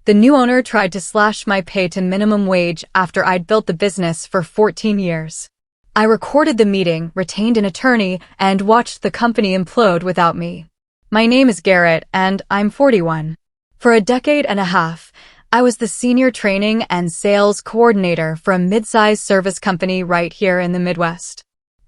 The new owner tried to slash my pay to minimum wage after I'd built the business for 14 years. I recorded the meeting, retained an attorney, and watched the company implode without me. My name is Garrett, and I'm 41. For a decade and a half, I was the senior training and sales coordinator for a mid-sized service company right here in the Midwest.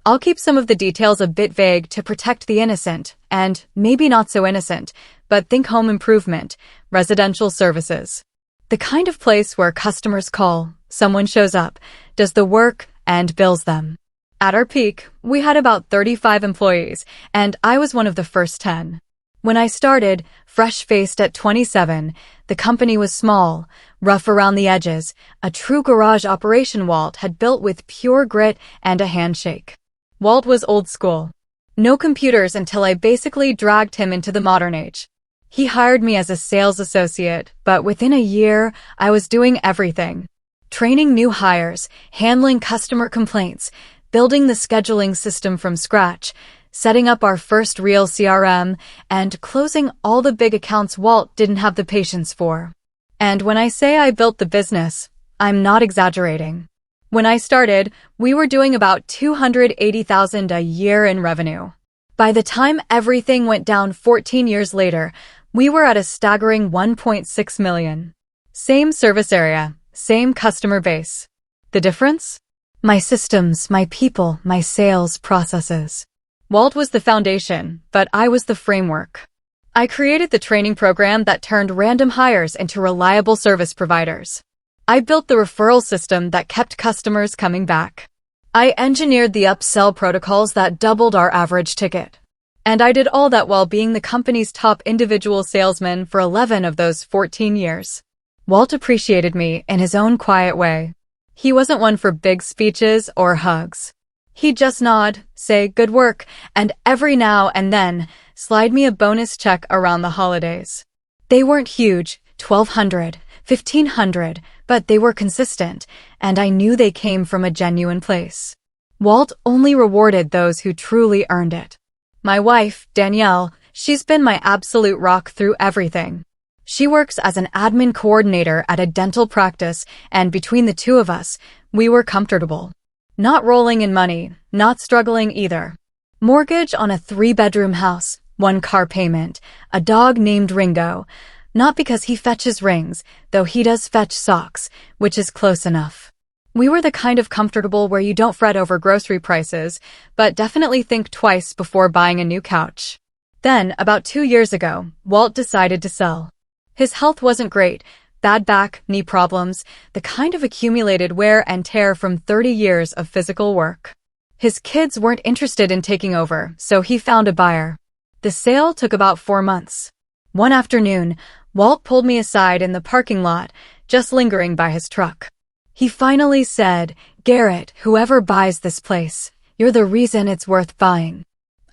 I'll keep some of the details a bit vague to protect the innocent, and maybe not so innocent, but think home improvement, residential services. The kind of place where customers call, someone shows up, does the work, and bills them. At our peak, we had about 35 employees, and I was one of the first 10. When I started, fresh-faced at 27, the company was small, rough around the edges, a true garage operation Walt had built with pure grit and a handshake. Walt was old school. No computers until I basically dragged him into the modern age. He hired me as a sales associate, but within a year, I was doing everything. Training new hires, handling customer complaints, building the scheduling system from scratch, setting up our first real CRM, and closing all the big accounts Walt didn't have the patience for. And when I say I built the business, I'm not exaggerating. When I started, we were doing about $280,000 a year in revenue. By the time everything went down 14 years later, we were at a staggering $1.6 million. Same service area, same customer base. The difference? My systems, my people, my sales processes. Walt was the foundation, but I was the framework. I created the training program that turned random hires into reliable service providers. I built the referral system that kept customers coming back. I engineered the upsell protocols that doubled our average ticket. And I did all that while being the company's top individual salesman for 11 of those 14 years. Walt appreciated me in his own quiet way. He wasn't one for big speeches or hugs. He'd just nod, say good work, and every now and then slide me a bonus check around the holidays. They weren't huge, $1,200, $1,500, but they were consistent, and I knew they came from a genuine place. Walt only rewarded those who truly earned it. My wife, Danielle, she's been my absolute rock through everything. She works as an admin coordinator at a dental practice, and between the two of us, we were comfortable. Not rolling in money, not struggling either. Mortgage on a 3-bedroom house, 1 car payment, a dog named Ringo. Not because he fetches rings, though he does fetch socks, which is close enough. We were the kind of comfortable where you don't fret over grocery prices, but definitely think twice before buying a new couch. Then, about 2 years ago, Walt decided to sell. His health wasn't great. Bad back, knee problems, the kind of accumulated wear and tear from 30 years of physical work. His kids weren't interested in taking over, so he found a buyer. The sale took about 4 months. One afternoon, Walt pulled me aside in the parking lot, just lingering by his truck. He finally said, "Garrett, whoever buys this place, you're the reason it's worth buying."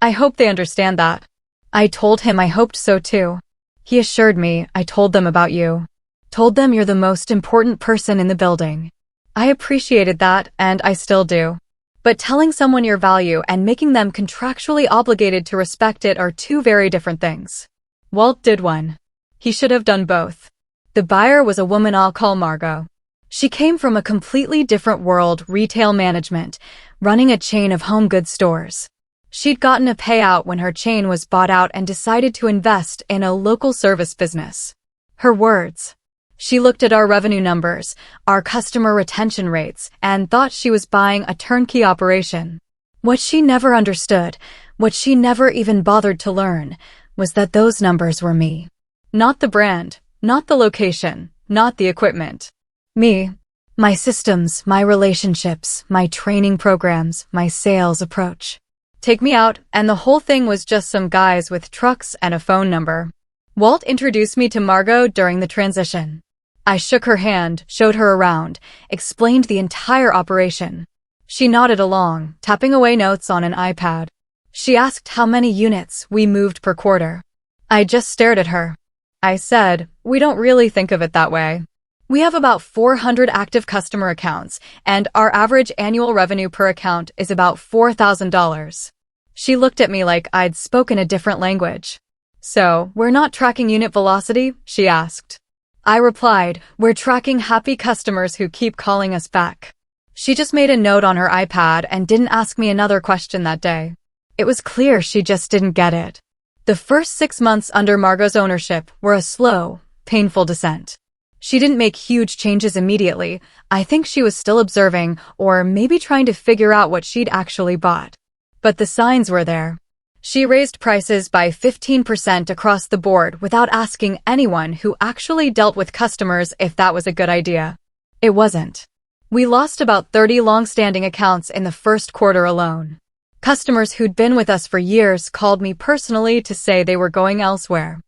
I hope they understand that. I told him I hoped so too. He assured me, "I told them about you. Told them you're the most important person in the building." I appreciated that, and I still do. But telling someone your value and making them contractually obligated to respect it are two very different things. Walt did one. He should have done both. The buyer was a woman I'll call Margot. She came from a completely different world, retail management, running a chain of home goods stores. She'd gotten a payout when her chain was bought out and decided to invest in a local service business. Her words. She looked at our revenue numbers, our customer retention rates, and thought she was buying a turnkey operation. What she never understood, what she never even bothered to learn, was that those numbers were me. Not the brand, not the location, not the equipment. Me. My systems, my relationships, my training programs, my sales approach. Take me out, and the whole thing was just some guys with trucks and a phone number. Walt introduced me to Margot during the transition. I shook her hand, showed her around, explained the entire operation. She nodded along, tapping away notes on an iPad. She asked how many units we moved per quarter. I just stared at her. I said, "We don't really think of it that way. We have about 400 active customer accounts, and our average annual revenue per account is about $4,000. She looked at me like I'd spoken a different language. "So, we're not tracking unit velocity?" she asked. I replied, "We're tracking happy customers who keep calling us back." She just made a note on her iPad and didn't ask me another question that day. It was clear she just didn't get it. The first 6 months under Margot's ownership were a slow, painful descent. She didn't make huge changes immediately. I think she was still observing, or maybe trying to figure out what she'd actually bought. But the signs were there. She raised prices by 15% across the board without asking anyone who actually dealt with customers if that was a good idea. It wasn't. We lost about 30 long-standing accounts in the first quarter alone. Customers who'd been with us for years called me personally to say they were going elsewhere.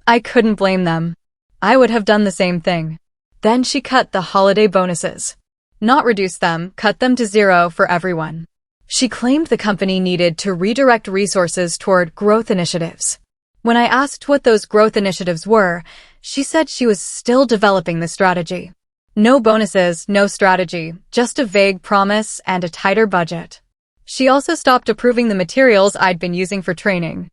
I couldn't blame them. I would have done the same thing. Then she cut the holiday bonuses. Not reduce them, cut them to zero for everyone. She claimed the company needed to redirect resources toward growth initiatives. When I asked what those growth initiatives were, she said she was still developing the strategy. No bonuses, no strategy, just a vague promise and a tighter budget. She also stopped approving the materials I'd been using for training.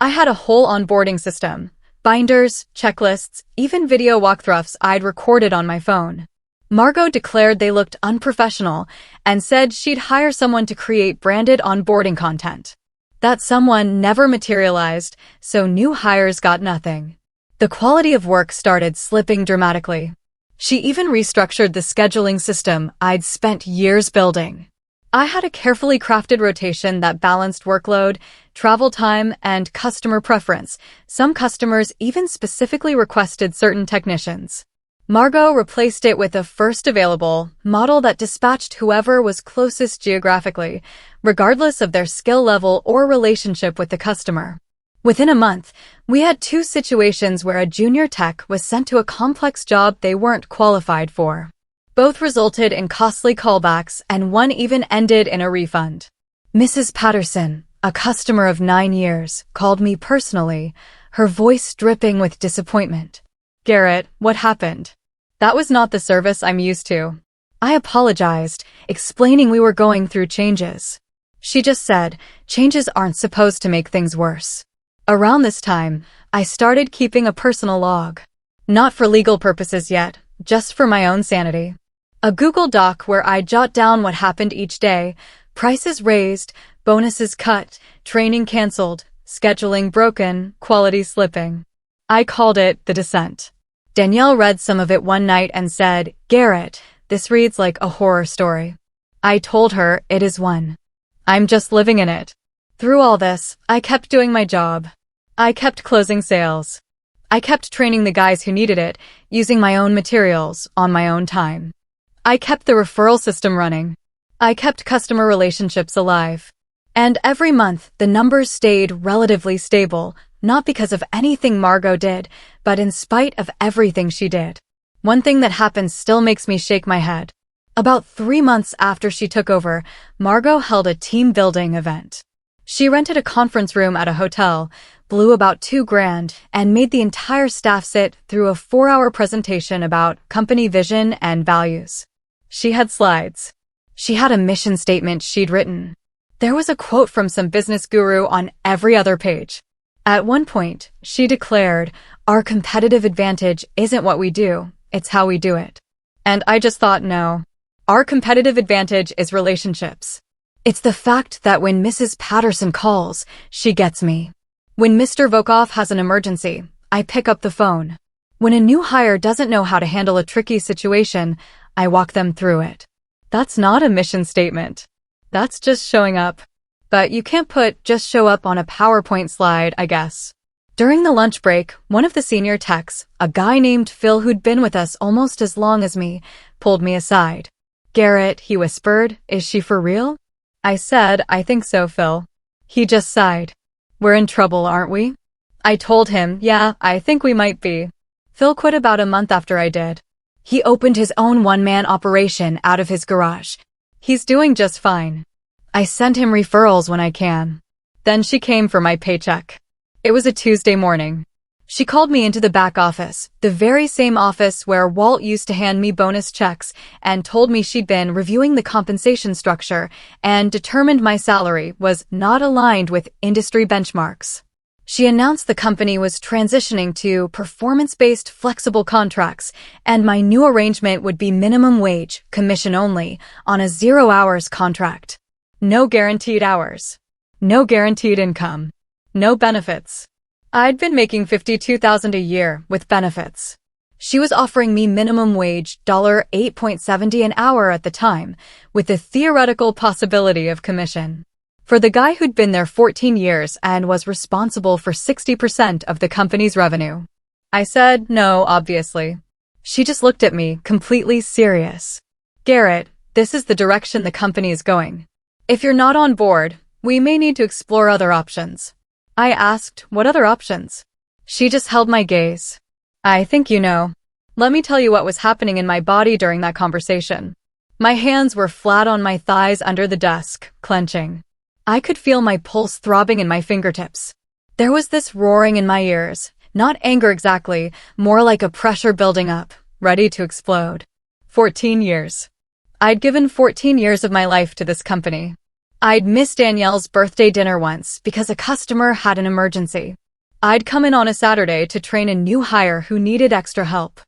I had a whole onboarding system, binders, checklists, even video walkthroughs I'd recorded on my phone. Margot declared they looked unprofessional and said she'd hire someone to create branded onboarding content. That someone never materialized, so new hires got nothing. The quality of work started slipping dramatically. She even restructured the scheduling system I'd spent years building. I had a carefully crafted rotation that balanced workload, travel time, and customer preference. Some customers even specifically requested certain technicians. Margot replaced it with a first available model that dispatched whoever was closest geographically, regardless of their skill level or relationship with the customer. Within a month, we had 2 situations where a junior tech was sent to a complex job they weren't qualified for. Both resulted in costly callbacks, and one even ended in a refund. Mrs. Patterson, a customer of 9 years, called me personally, her voice dripping with disappointment. "Garrett, what happened? That was not the service I'm used to." I apologized, explaining we were going through changes. She just said, "Changes aren't supposed to make things worse." Around this time, I started keeping a personal log. Not for legal purposes yet, just for my own sanity. A Google Doc where I jot down what happened each day: prices raised, bonuses cut, training canceled, scheduling broken, quality slipping. I called it the descent. Danielle read some of it one night and said, "Garrett, this reads like a horror story." I told her it is one. I'm just living in it. Through all this, I kept doing my job. I kept closing sales. I kept training the guys who needed it, using my own materials, on my own time. I kept the referral system running. I kept customer relationships alive. And every month, the numbers stayed relatively stable, not because of anything Margot did, but in spite of everything she did. One thing that happened still makes me shake my head. About 3 months after she took over, Margot held a team-building event. She rented a conference room at a hotel, blew about $2,000, and made the entire staff sit through a 4-hour presentation about company vision and values. She had slides. She had a mission statement she'd written. There was a quote from some business guru on every other page. At one point, she declared, "Our competitive advantage isn't what we do, it's how we do it." And I just thought, no. Our competitive advantage is relationships. It's the fact that when Mrs. Patterson calls, she gets me. When Mr. Volkov has an emergency, I pick up the phone. When a new hire doesn't know how to handle a tricky situation, I walk them through it. That's not a mission statement. That's just showing up. But you can't put "just show up" on a PowerPoint slide, I guess. During the lunch break, one of the senior techs, a guy named Phil who'd been with us almost as long as me, pulled me aside. "Garrett," he whispered, "is she for real?" I said, "I think so, Phil." He just sighed. "We're in trouble, aren't we?" I told him, "Yeah, I think we might be." Phil quit about a month after I did. He opened his own one-man operation out of his garage. He's doing just fine. I send him referrals when I can. Then she came for my paycheck. It was a Tuesday morning. She called me into the back office, the very same office where Walt used to hand me bonus checks, and told me she'd been reviewing the compensation structure and determined my salary was not aligned with industry benchmarks. She announced the company was transitioning to performance-based flexible contracts, and my new arrangement would be minimum wage, commission only, on a 0 hours contract. No guaranteed hours. No guaranteed income. No benefits. I'd been making $52,000 a year with benefits. She was offering me minimum wage $8.70 an hour at the time, with the theoretical possibility of commission. For the guy who'd been there 14 years and was responsible for 60% of the company's revenue. I said no, obviously. She just looked at me, completely serious. Garrett, this is the direction the company is going. If you're not on board, we may need to explore other options. I asked, what other options? She just held my gaze. I think you know. Let me tell you what was happening in my body during that conversation. My hands were flat on my thighs under the desk, clenching. I could feel my pulse throbbing in my fingertips. There was this roaring in my ears, not anger exactly, more like a pressure building up, ready to explode. 14 years. I'd given 14 years of my life to this company. I'd missed Danielle's birthday dinner once because a customer had an emergency. I'd come in on a Saturday to train a new hire who needed extra help.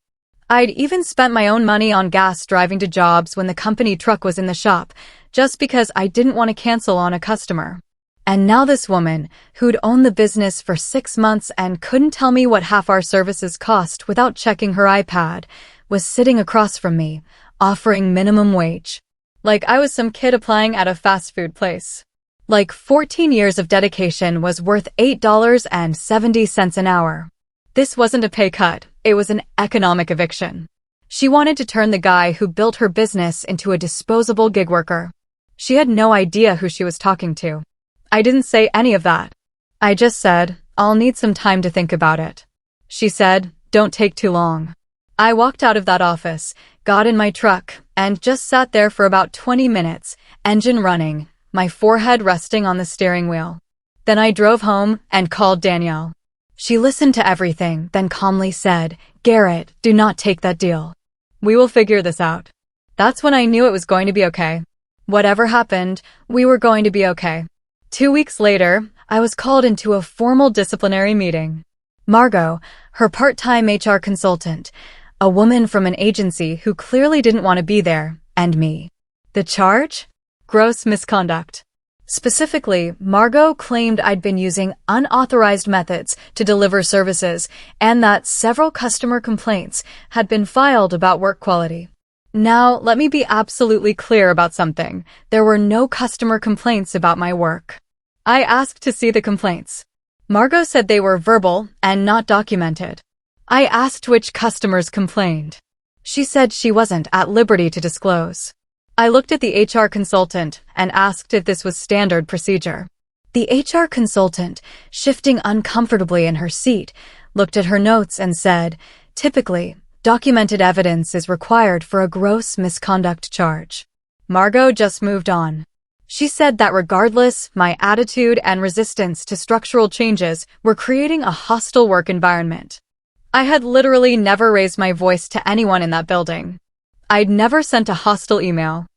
I'd even spent my own money on gas driving to jobs when the company truck was in the shop, just because I didn't want to cancel on a customer. And now this woman, who'd owned the business for 6 months and couldn't tell me what half our services cost without checking her iPad, was sitting across from me, offering minimum wage. Like I was some kid applying at a fast food place. Like 14 years of dedication was worth $8.70 an hour. This wasn't a pay cut, it was an economic eviction. She wanted to turn the guy who built her business into a disposable gig worker. She had no idea who she was talking to. I didn't say any of that. I just said, I'll need some time to think about it. She said, don't take too long. I walked out of that office, got in my truck, and just sat there for about 20 minutes, engine running, my forehead resting on the steering wheel. Then I drove home and called Danielle. She listened to everything, then calmly said, Garrett, do not take that deal. We will figure this out. That's when I knew it was going to be okay. Whatever happened, we were going to be okay. 2 weeks later, I was called into a formal disciplinary meeting. Margot, her part-time HR consultant, a woman from an agency who clearly didn't want to be there, and me. The charge? Gross misconduct. Specifically, Margot claimed I'd been using unauthorized methods to deliver services and that several customer complaints had been filed about work quality. Now, let me be absolutely clear about something. There were no customer complaints about my work. I asked to see the complaints. Margot said they were verbal and not documented. I asked which customers complained. She said she wasn't at liberty to disclose. I looked at the HR consultant and asked if this was standard procedure. The HR consultant, shifting uncomfortably in her seat, looked at her notes and said, typically, documented evidence is required for a gross misconduct charge. Margot just moved on. She said that regardless, my attitude and resistance to structural changes were creating a hostile work environment. I had literally never raised my voice to anyone in that building. I'd never sent a hostile email.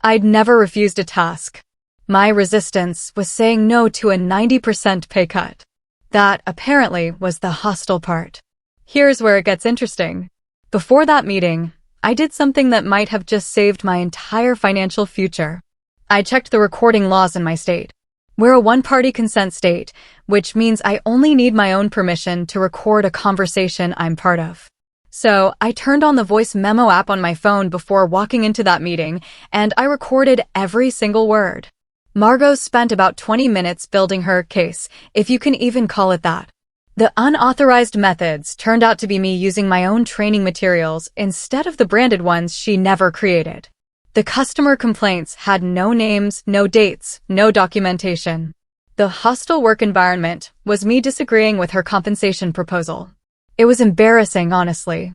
I'd never refused a task. My resistance was saying no to a 90% pay cut. That, apparently, was the hostile part. Here's where it gets interesting. Before that meeting, I did something that might have just saved my entire financial future. I checked the recording laws in my state. We're a one-party consent state, which means I only need my own permission to record a conversation I'm part of. So, I turned on the voice memo app on my phone before walking into that meeting, and I recorded every single word. Margot spent about 20 minutes building her case, if you can even call it that. The unauthorized methods turned out to be me using my own training materials instead of the branded ones she never created. The customer complaints had no names, no dates, no documentation. The hostile work environment was me disagreeing with her compensation proposal. It was embarrassing, honestly.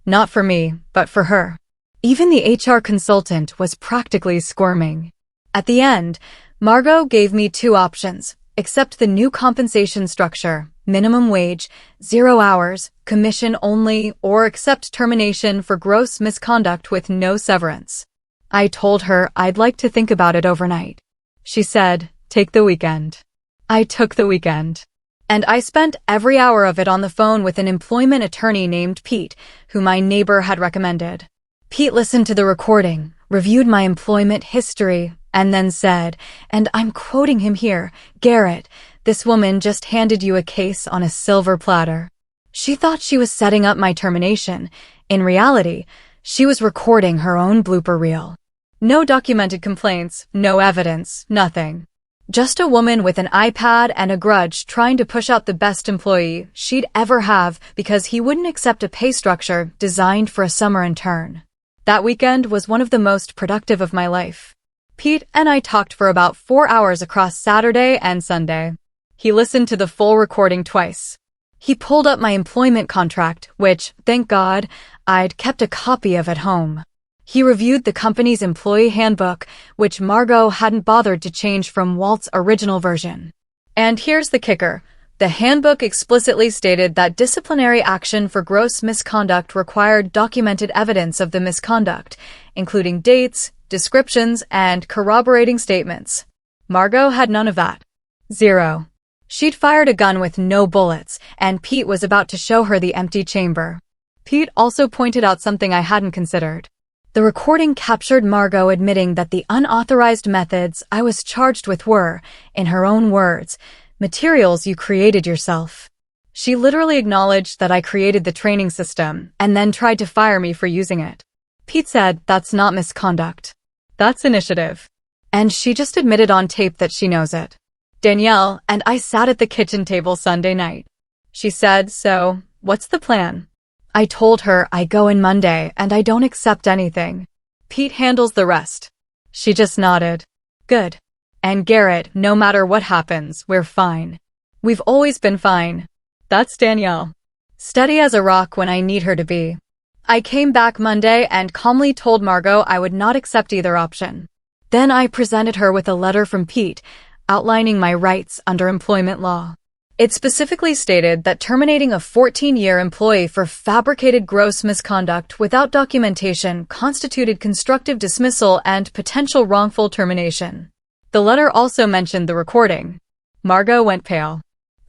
Not for me, but for her. Even the HR consultant was practically squirming. At the end, Margot gave me 2 options: accept the new compensation structure, minimum wage, 0 hours, commission only, or accept termination for gross misconduct with no severance. I told her I'd like to think about it overnight. She said, take the weekend. I took the weekend. And I spent every hour of it on the phone with an employment attorney named Pete, who my neighbor had recommended. Pete listened to the recording, reviewed my employment history, and then said, and I'm quoting him here, "Garrett, this woman just handed you a case on a silver platter. She thought she was setting up my termination. In reality, she was recording her own blooper reel. No documented complaints, no evidence, nothing. Just a woman with an iPad and a grudge trying to push out the best employee she'd ever have because he wouldn't accept a pay structure designed for a summer intern." That weekend was one of the most productive of my life. Pete and I talked for about 4 hours across Saturday and Sunday. He listened to the full recording twice. He pulled up my employment contract, which, thank God, I'd kept a copy of at home. He reviewed the company's employee handbook, which Margot hadn't bothered to change from Walt's original version. And here's the kicker. The handbook explicitly stated that disciplinary action for gross misconduct required documented evidence of the misconduct, including dates, descriptions, and corroborating statements. Margot had none of that. Zero. She'd fired a gun with no bullets, and Pete was about to show her the empty chamber. Pete also pointed out something I hadn't considered. The recording captured Margot admitting that the unauthorized methods I was charged with were, in her own words, materials you created yourself. She literally acknowledged that I created the training system and then tried to fire me for using it. Pete said that's not misconduct. That's initiative. And she just admitted on tape that she knows it. Danielle and I sat at the kitchen table Sunday night. She said, "So, what's the plan?" I told her I go in Monday and I don't accept anything. Pete handles the rest. She just nodded. Good. And Garrett, no matter what happens, we're fine. We've always been fine. That's Danielle. Steady as a rock when I need her to be. I came back Monday and calmly told Margot I would not accept either option. Then I presented her with a letter from Pete, outlining my rights under employment law. It specifically stated that terminating a 14-year employee for fabricated gross misconduct without documentation constituted constructive dismissal and potential wrongful termination. The letter also mentioned the recording. Margot went pale.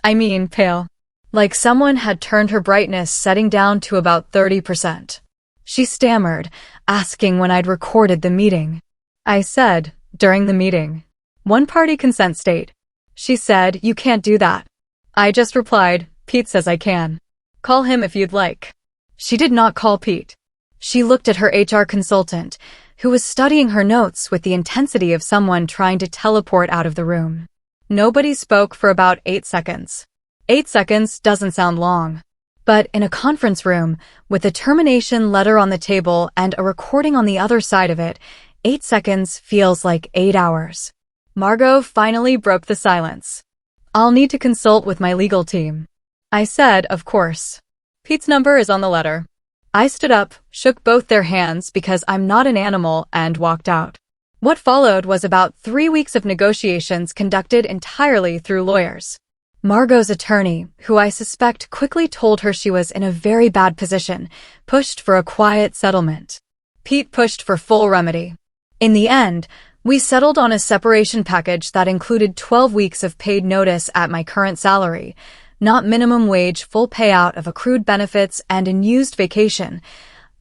I mean pale. Like someone had turned her brightness setting down to about 30%. She stammered, asking when I'd recorded the meeting. I said, during the meeting. One-party consent state. She said, "You can't do that." I just replied, "Pete says I can. Call him if you'd like." She did not call Pete. She looked at her HR consultant, who was studying her notes with the intensity of someone trying to teleport out of the room. Nobody spoke for about 8 seconds. 8 seconds doesn't sound long. But in a conference room, with a termination letter on the table and a recording on the other side of it, 8 seconds feels like 8 hours. Margot finally broke the silence. "I'll need to consult with my legal team." I said, "Of course. Pete's number is on the letter." I stood up, shook both their hands because I'm not an animal, and walked out. What followed was about 3 weeks of negotiations conducted entirely through lawyers. Margot's attorney, who I suspect quickly told her she was in a very bad position, pushed for a quiet settlement. Pete pushed for full remedy. In the end, we settled on a separation package that included 12 weeks of paid notice at my current salary, not minimum wage full payout of accrued benefits and unused vacation,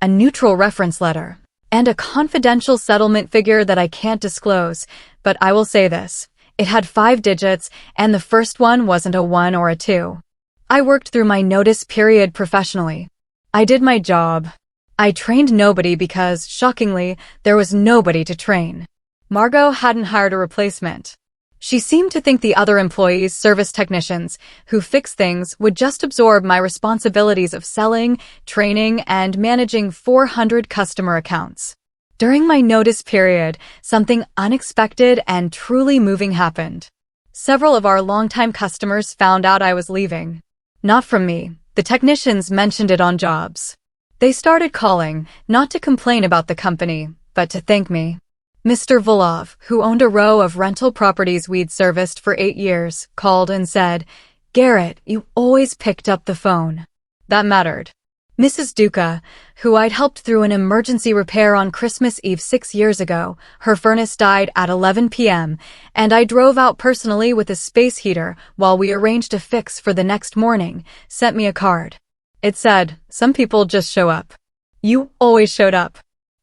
a neutral reference letter, and a confidential settlement figure that I can't disclose, but I will say this. It had 5 digits, and the first one wasn't a 1 or a 2. I worked through my notice period professionally. I did my job. I trained nobody because, shockingly, there was nobody to train. Margot hadn't hired a replacement. She seemed to think the other employees, service technicians, who fix things would just absorb my responsibilities of selling, training, and managing 400 customer accounts. During my notice period, something unexpected and truly moving happened. Several of our longtime customers found out I was leaving. Not from me. The technicians mentioned it on jobs. They started calling, not to complain about the company, but to thank me. Mr. Volov, who owned a row of rental properties we'd serviced for 8 years, called and said, "Garrett, you always picked up the phone." That mattered. Mrs. Duca, who I'd helped through an emergency repair on Christmas Eve 6 years ago, her furnace died at 11 p.m., and I drove out personally with a space heater while we arranged a fix for the next morning, sent me a card. It said, "Some people just show up. You always showed up."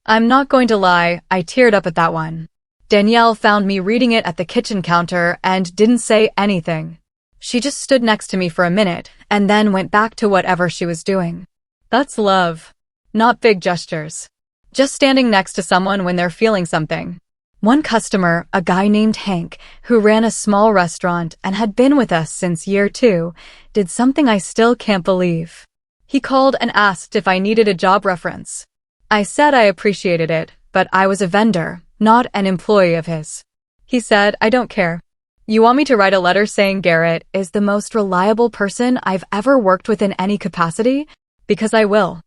I'm not going to lie, I teared up at that one. Danielle found me reading it at the kitchen counter and didn't say anything. She just stood next to me for a minute and then went back to whatever she was doing. That's love. Not big gestures. Just standing next to someone when they're feeling something. One customer, a guy named Hank, who ran a small restaurant and had been with us since year 2, did something I still can't believe. He called and asked if I needed a job reference. I said I appreciated it, but I was a vendor, not an employee of his. He said, "I don't care. You want me to write a letter saying Garrett is the most reliable person I've ever worked with in any capacity? Because I will.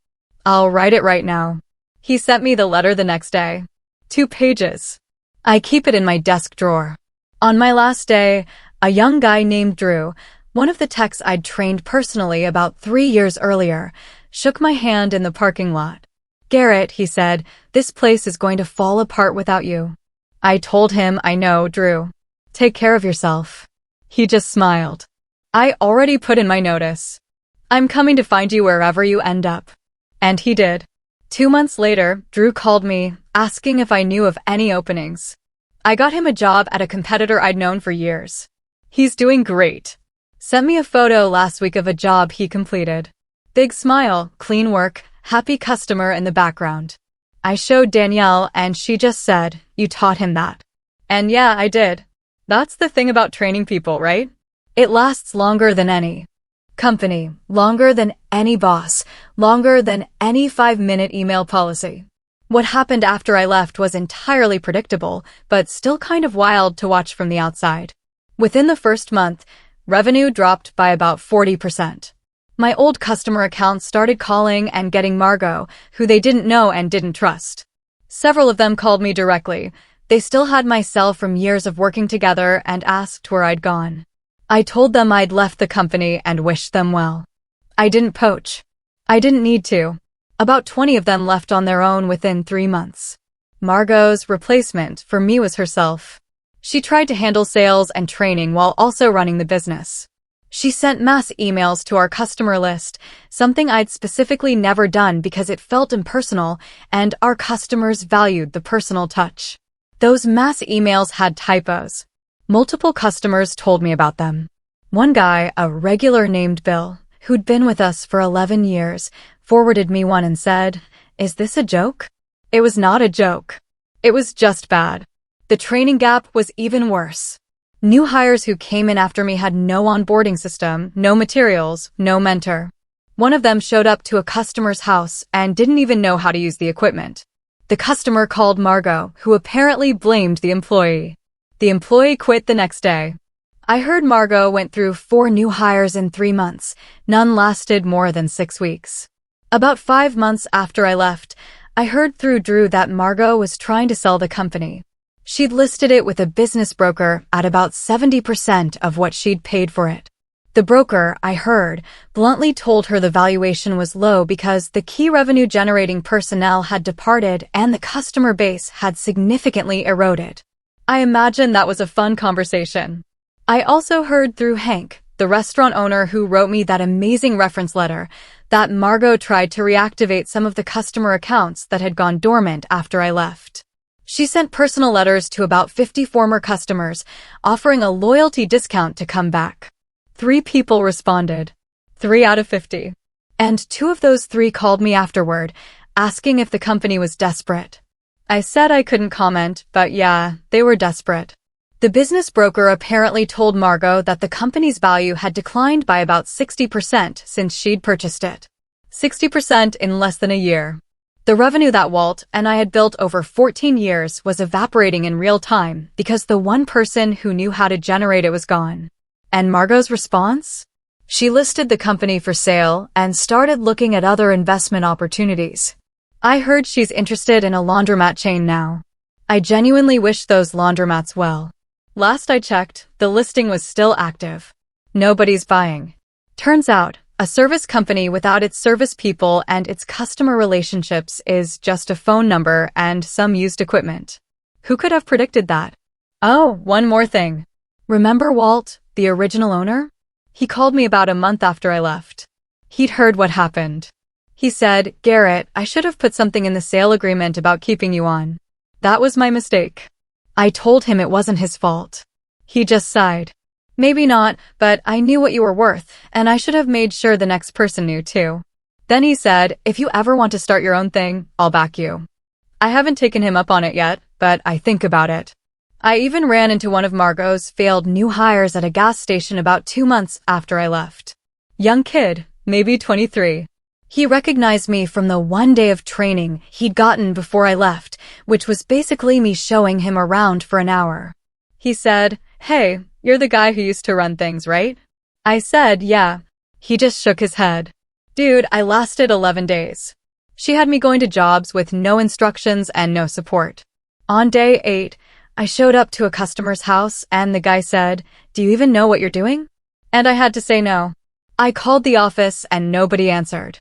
I'll write it right now." He sent me the letter the next day. 2 pages. I keep it in my desk drawer. On my last day, a young guy named Drew, one of the techs I'd trained personally about 3 years earlier, shook my hand in the parking lot. "Garrett," he said, "this place is going to fall apart without you." I told him, "I know, Drew. Take care of yourself." He just smiled. "I already put in my notice. I'm coming to find you wherever you end up." And he did. 2 months later, Drew called me, asking if I knew of any openings. I got him a job at a competitor I'd known for years. He's doing great. Sent me a photo last week of a job he completed. Big smile, clean work, happy customer in the background. I showed Danielle and she just said, "You taught him that." And yeah, I did. That's the thing about training people, right? It lasts longer than any company, longer than any boss, longer than any 5-minute email policy. What happened after I left was entirely predictable, but still kind of wild to watch from the outside. Within the first month, revenue dropped by about 40%. My old customer accounts started calling and getting Margot, who they didn't know and didn't trust. Several of them called me directly. They still had my cell from years of working together and asked where I'd gone. I told them I'd left the company and wished them well. I didn't poach. I didn't need to. About 20 of them left on their own within 3 months. Margot's replacement for me was herself. She tried to handle sales and training while also running the business. She sent mass emails to our customer list, something I'd specifically never done because it felt impersonal and our customers valued the personal touch. Those mass emails had typos. Multiple customers told me about them. One guy, a regular named Bill, who'd been with us for 11 years, forwarded me one and said, "Is this a joke?" It was not a joke. It was just bad. The training gap was even worse. New hires who came in after me had no onboarding system, no materials, no mentor. One of them showed up to a customer's house and didn't even know how to use the equipment. The customer called Margot, who apparently blamed the employee. The employee quit the next day. I heard Margot went through 4 new hires in 3 months. None lasted more than 6 weeks. About 5 months after I left, I heard through Drew that Margot was trying to sell the company. She'd listed it with a business broker at about 70% of what she'd paid for it. The broker, I heard, bluntly told her the valuation was low because the key revenue-generating personnel had departed and the customer base had significantly eroded. I imagine that was a fun conversation. I also heard through Hank, the restaurant owner who wrote me that amazing reference letter, that Margot tried to reactivate some of the customer accounts that had gone dormant after I left. She sent personal letters to about 50 former customers, offering a loyalty discount to come back. 3 people responded. 3 out of 50. And 2 of those 3 called me afterward, asking if the company was desperate. I said I couldn't comment, but yeah, they were desperate. The business broker apparently told Margot that the company's value had declined by about 60% since she'd purchased it. 60% in less than a year. The revenue that Walt and I had built over 14 years was evaporating in real time because the one person who knew how to generate it was gone. And Margot's response? She listed the company for sale and started looking at other investment opportunities. I heard she's interested in a laundromat chain now. I genuinely wish those laundromats well. Last I checked, the listing was still active. Nobody's buying. Turns out, A service company without its service people and its customer relationships is just a phone number and some used equipment. Who could have predicted that? Oh, one more thing. Remember Walt, the original owner? He called me about a month after I left. He'd heard what happened. He said, "Garrett, I should have put something in the sale agreement about keeping you on. That was my mistake." I told him it wasn't his fault. He just sighed. "Maybe not, but I knew what you were worth, and I should have made sure the next person knew too." Then he said, "If you ever want to start your own thing, I'll back you." I haven't taken him up on it yet, but I think about it. I even ran into one of Margot's failed new hires at a gas station about 2 months after I left. Young kid, maybe 23. He recognized me from the one day of training he'd gotten before I left, which was basically me showing him around for an hour. He said, "Hey, you're the guy who used to run things, right?" I said, "Yeah." He just shook his head. Dude, I lasted 11 days. She had me going to jobs with no instructions and no support. On day 8, I showed up to a customer's house and the guy said, "Do you even know what you're doing?" And I had to say no. I called the office and nobody answered.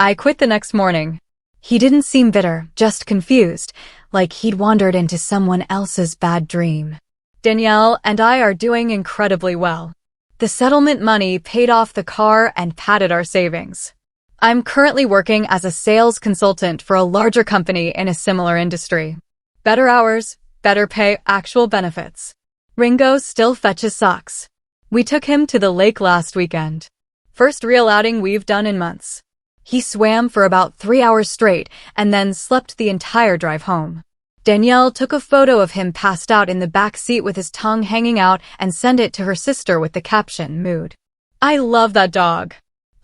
I quit the next morning. He didn't seem bitter, just confused, like he'd wandered into someone else's bad dream. Danielle and I are doing incredibly well. The settlement money paid off the car and padded our savings. I'm currently working as a sales consultant for a larger company in a similar industry. Better hours, better pay, actual benefits. Ringo still fetches socks. We took him to the lake last weekend. First real outing we've done in months. He swam for about 3 hours straight and then slept the entire drive home. Danielle took a photo of him passed out in the back seat with his tongue hanging out and sent it to her sister with the caption, "Mood." I love that dog.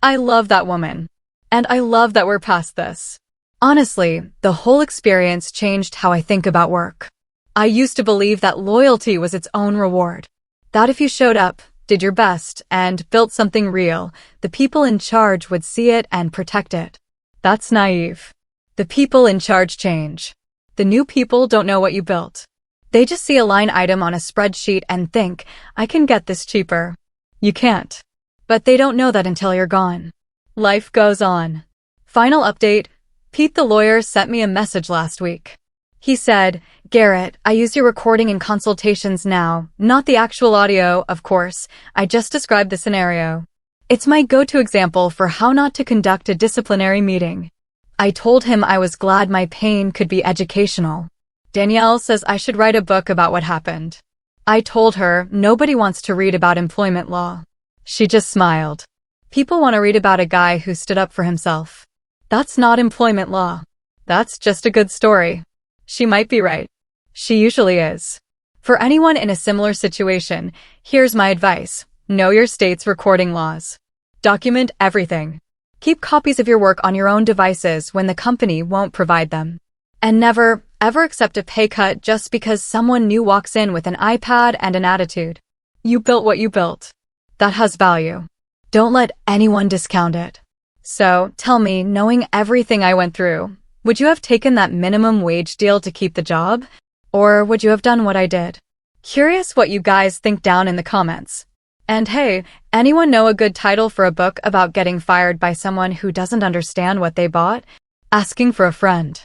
I love that woman. And I love that we're past this. Honestly, the whole experience changed how I think about work. I used to believe that loyalty was its own reward. That if you showed up, did your best, and built something real, the people in charge would see it and protect it. That's naive. The people in charge change. The new people don't know what you built. They just see a line item on a spreadsheet and think, "I can get this cheaper." You can't. But they don't know that until you're gone. Life goes on. Final update. Pete the lawyer sent me a message last week. He said, "Garrett, I use your recording in consultations now, not the actual audio, of course. I just described the scenario. It's my go-to example for how not to conduct a disciplinary meeting." I told him I was glad my pain could be educational. Danielle says I should write a book about what happened. I told her nobody wants to read about employment law. She just smiled. People want to read about a guy who stood up for himself. That's not employment law. That's just a good story. She might be right. She usually is. For anyone in a similar situation, here's my advice. Know your state's recording laws. Document everything. Keep copies of your work on your own devices when the company won't provide them. And never, ever accept a pay cut just because someone new walks in with an iPad and an attitude. You built what you built. That has value. Don't let anyone discount it. So, tell me, knowing everything I went through, would you have taken that minimum wage deal to keep the job? Or would you have done what I did? Curious what you guys think down in the comments. And hey, anyone know a good title for a book about getting fired by someone who doesn't understand what they bought? Asking for a friend.